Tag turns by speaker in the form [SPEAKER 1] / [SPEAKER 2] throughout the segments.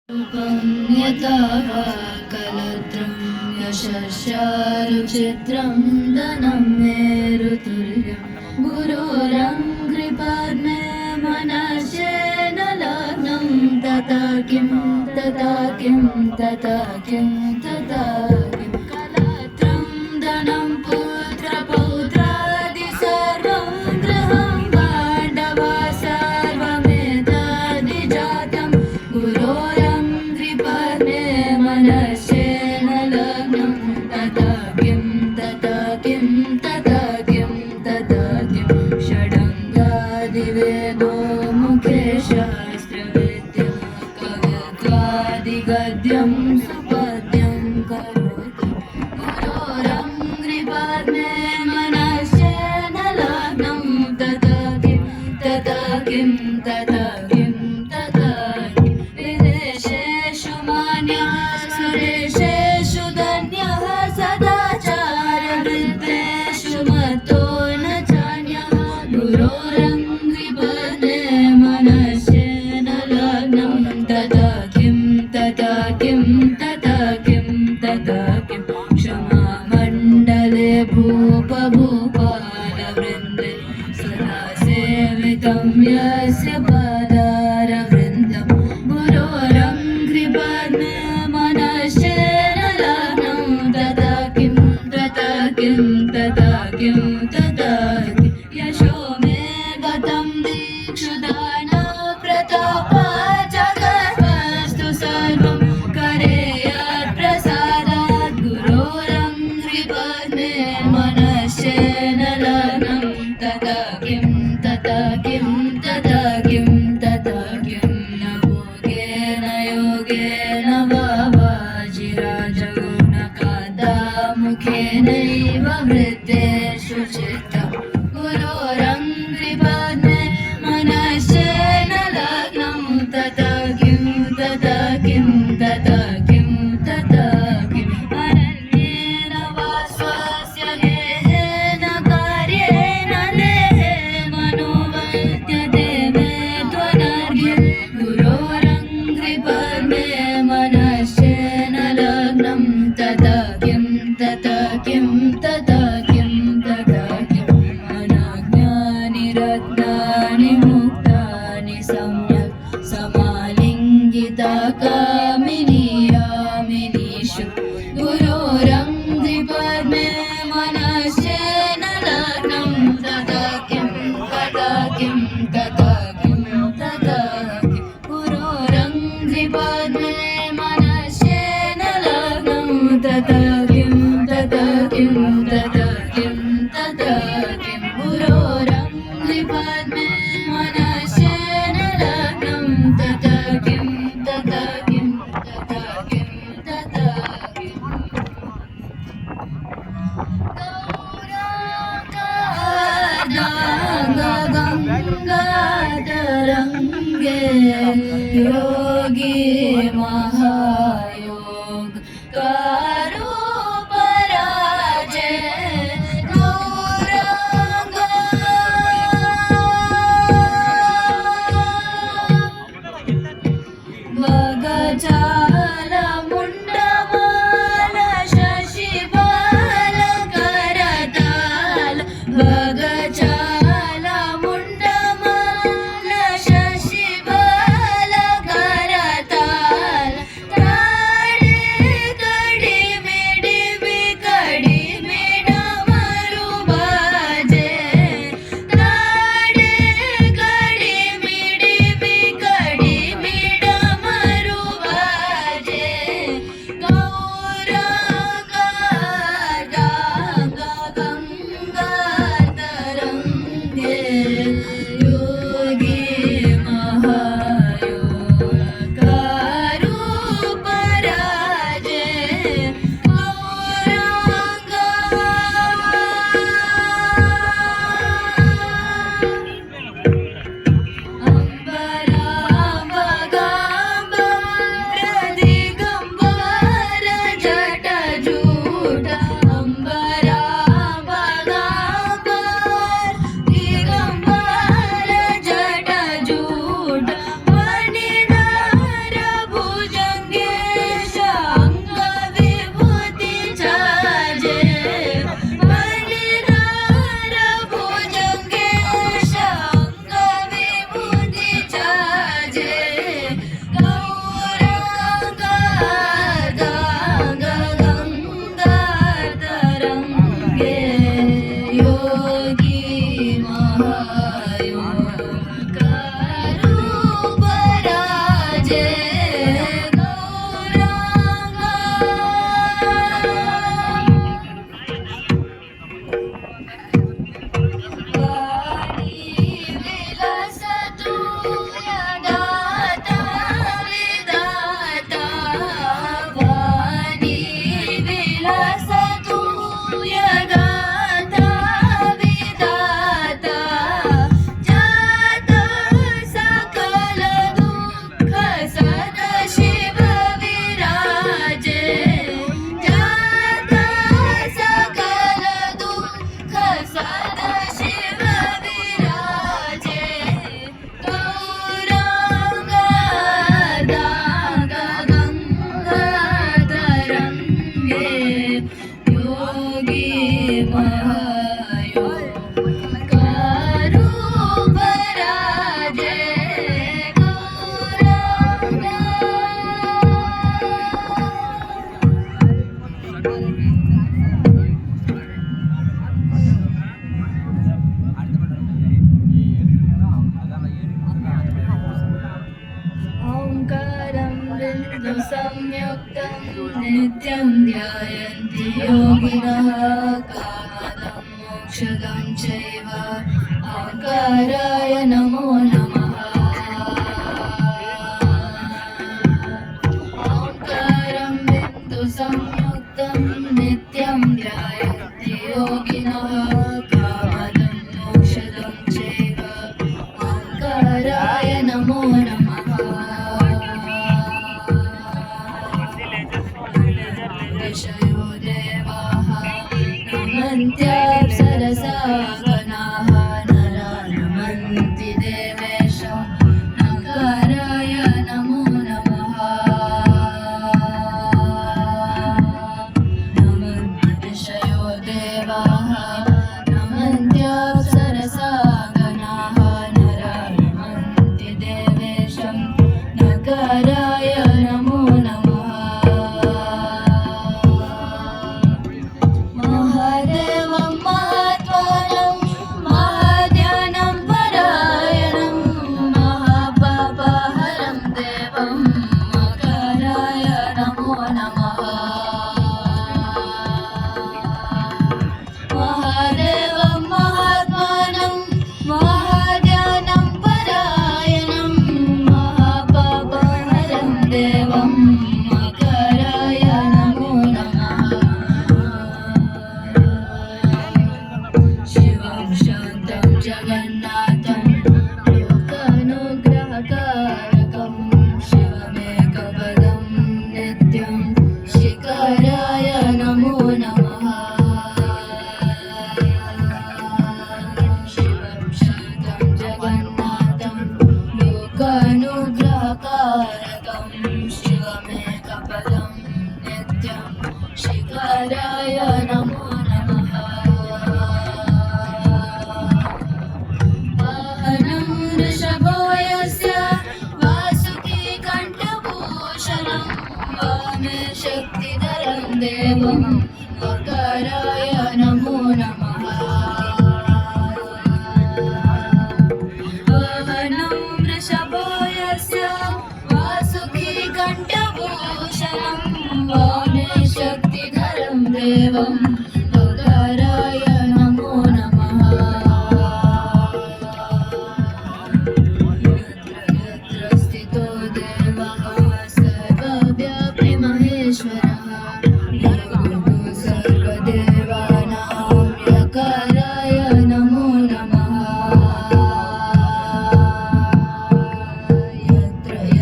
[SPEAKER 1] रूपं यथा वा कलत्रं यशस्यारुचित्रं धनं मेरुतुल्यं गुरोरङ्घ्रिपद्मे मनस्येन लग्नं तथा किं तथा किं तथा किं तथा किं कलत्रं धनं पुत्रपौत्रादि सर्वं गृहं पाण्डवा सर्वमेतदि जातं गुरोरङ्घ्रिपद्मे मनस्येन लग्नं तथा किं तथा किं तथा किं तथा किं षडङ्गादिवेदो मुखे शास्त्रविद्या कवित्वादिगद्यं सुपद्यं करोति गुरोरङ्घ्रिपद्मे मनस्येन लग्नं तथा किं तथा किं तथा किं तथा किं विदेशेषु मान्यः स्वदेशेषु धन्यः सदाचारवृत्तेषु मतो न चान्यः गुरोरङ्घ्रिपद्मे मनस्येन लग्नं तथा किं तथा किं तथा किं तथा किं क्षमामण्डले भूपभूपालवृन्दे सदा सेवितं यस्य पादारवृन्दं गुरोरङ्घ्रिपद्मे मनस्येन लग्नं तथा किं तथा किं तथा किं तथा किं यशो मे गतं दीक्षुदान प्रताप जगद्वस्तु सर्वं करे यत्प्रसादात् गुरोरङ्घ्रिपद्मे मनस्येन लग्नं तथा किं तथा किं तथा किं तथा किं न भोगेन योगेन वा वाजिराजो न कान्तामुखेनैव वृत्तेषु चित्तं गुरोरङ्घ्रिपद्मे मनस्येन लग्नं तथा किं तथा किं तथा किं तथा किं अनन्येन वा स्वस्य गेहेन कार्येण देहे मनोवद्यते मे त्वनर्घ्यं गुरोरङ्घ्रिपद्मे मनस्येन लग्नं तथा किं तथा किं तथा किं तथा किं अनाज्ञानि रत्नानि मुक्तानि सम्यक् समालिङ्गिता कामिनी यामिनीषु गुरोरङ्घ्रिपद्मे मनस्येन लग्नं तथा किं तथा किं तथा किं तथा किं गुरोरङ्घ्रिपद्मे मनस्येन लग्नं तथा किं तथा किं तथा किं तथा किं गुरोरङ्घ्रिपद्मे मनस्येन लग्नं तथा किं तथा किं तथा किं तथा किं गङ्गाधरङ्गे योगी महायोग कारुपराजे गौराङ्ग भगचालमुण्डमाल शशिबाल करताल भगचालमुण्डमाल शशिबाल करताल ताडे कडिमिडिमि कडिमिडमरु बाजे ताडे कडिमिडिमि कडिमिडमरु बाजे संयुक्तं नित्यं ध्यायन्ति योगिनः कामदं मोक्षदं चैव अहङ्काराय नमो नमः ओङ्कारं बिन्दुसंयुक्तं नित्यं ध्यायन्ति योगिनः कामदं मोक्षदं चैव अहङ्काराय नमो नमः ऋषयो देवाः नमन्त्याप्सरसा गणाः नरा नमन्ति देवेशं नकाराय नमो नमः नमन्ति ऋषयो देवाः नमन्त्याप्सरसा गणाः नरा नमन्ति देवेशं नकाराय नमो नमः महादेवं महात्मानं महाध्यानं परायणं महापापहरं देवं मकराय नमो नमः महादेवं महात्मानं महाध्यानं परायणं महापापहरं देवं मकराय नमो नमः शिवं शान्तं जगन्नाथं लोकानुग्रहकारकं शिवमेकपदं नित्यं शिखराय नमो नमः शिवं शान्तं जगन्नाथं लोकानुग्रहकारकं शिवमेकपदं नित्यं शिखराय नमो नमः वाहनं वृषभो यस्य वासुकी कण्ठभूषणं वामे शक्तिधरं देवं मकराय नमो नमः वाहनं वृषभो यस्य वासुकी कण्ठभूषणं वामे शक्तिधरं देवं मकराय नमो नमः यत्र स्थितो देवः सर्वव्यापी महेश्वरः निर्गुणो सर्वदेवानां यकाराय नमो नमः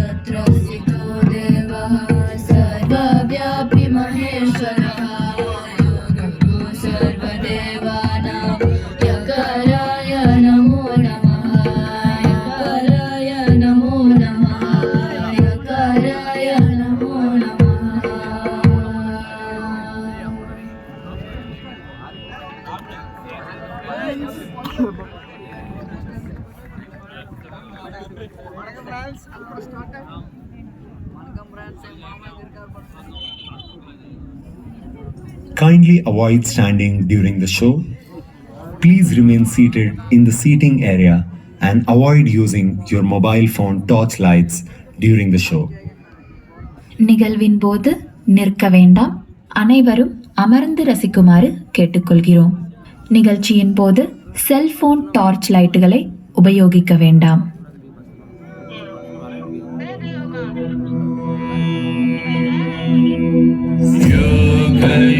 [SPEAKER 1] यत्र स्थितो देवः सर्वव्यापी महेश्वरः निर्गुणो सर्वदेवानां यकाराय नमो नमः यकाराय नमो नमः यकाराय नमो नमः
[SPEAKER 2] Kindly avoid standing during the show. Please remain seated in the seating area and avoid using your mobile phone torchlights during the show.
[SPEAKER 3] நிகழ்வின் போது நிற்க வேண்டாம். அனைவரும் அமர்ந்து ரசிக்குமாறு கேட்டுக்கொள்கிறோம். நிகழ்ச்சியின் போது செல்போன் டார்ச் லைட்டுகளை உபயோகிக்க வேண்டாம்.
[SPEAKER 4] Yoga